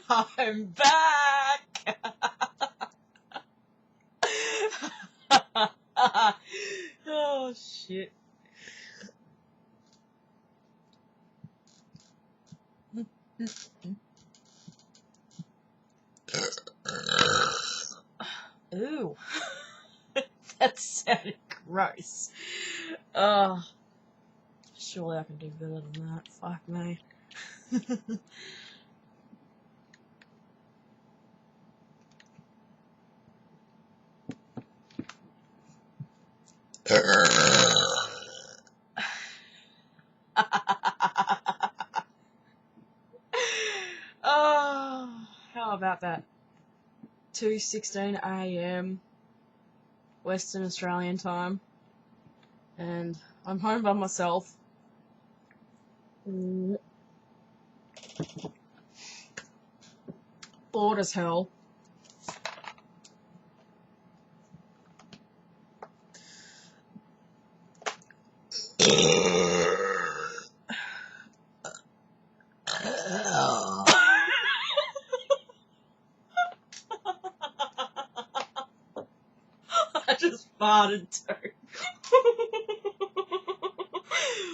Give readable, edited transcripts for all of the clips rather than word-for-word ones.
I'm back! Oh, shit. Ooh. That sounded gross. Surely I can do better than that. Fuck me. Oh, how about that? 2:16 a.m. Western Australian time, and I'm home by myself. Bored as hell. I just farted too.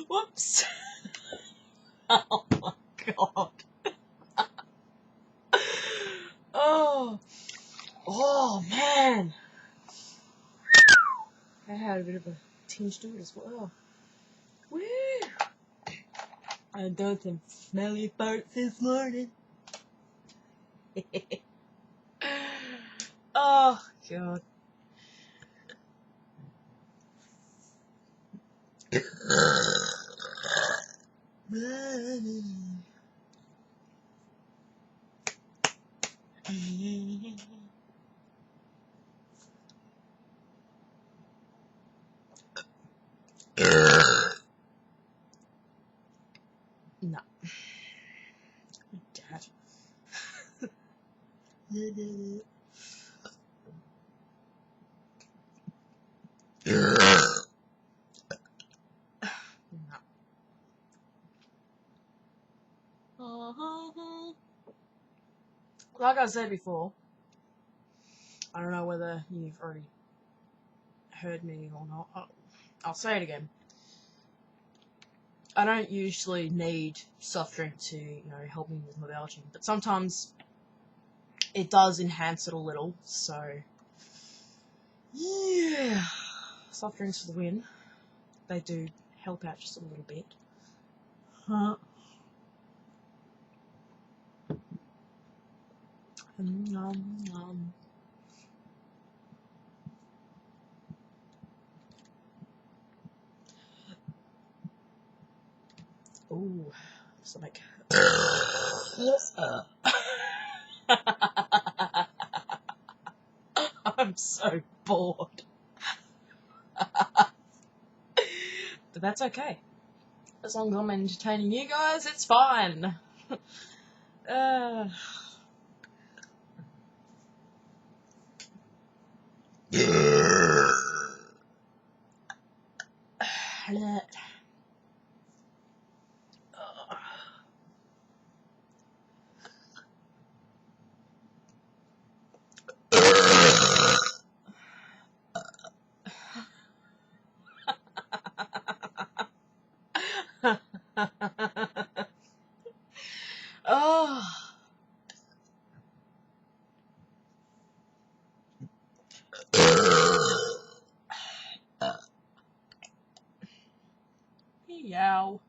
Whoops. Oh my god. Oh man. I had a bit of a tinge to it as well. Woo! I done some smelly farts this morning. Oh god. No. Dad. No. Like I said before, I don't know whether you've already heard me or not. I'll say it again. I don't usually need soft drink to, help me with my belching, but sometimes it does enhance it a little, so yeah. Soft drinks for the win. They do help out just a little bit. Huh. Ooh, stomach. I'm so bored. But that's okay. As long as I'm entertaining you guys, it's fine. Oh. Yow.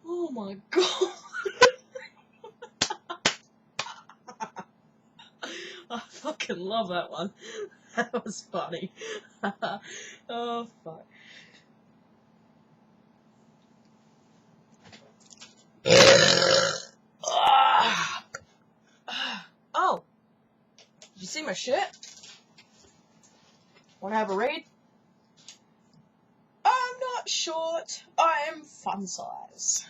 Oh my god. I fucking love that one. That was funny. Oh, fuck. Oh, did you see my shirt? Want to have a read? I'm not short. I am fun size.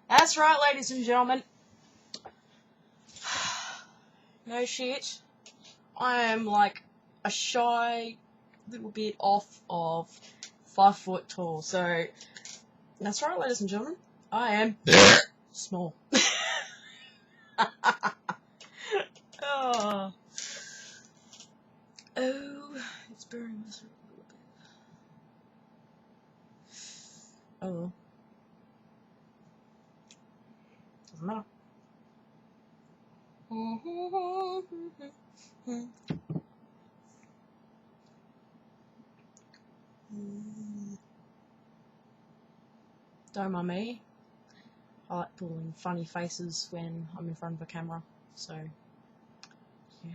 That's right, ladies and gentlemen. No shit. I am like a shy little bit off of 5 foot tall. So, that's right, ladies and gentlemen. I am small. Oh. Oh, it's burning this a little bit. Oh. Doesn't matter. Don't mind me. I like pulling funny faces when I'm in front of a camera, so yeah.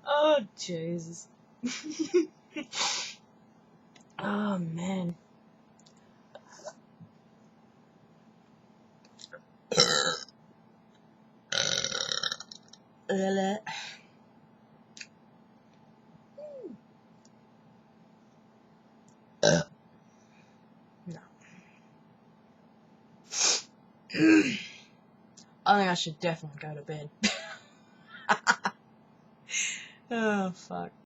Oh, Jesus. Oh, man. No. I think I should definitely go to bed. Oh, fuck.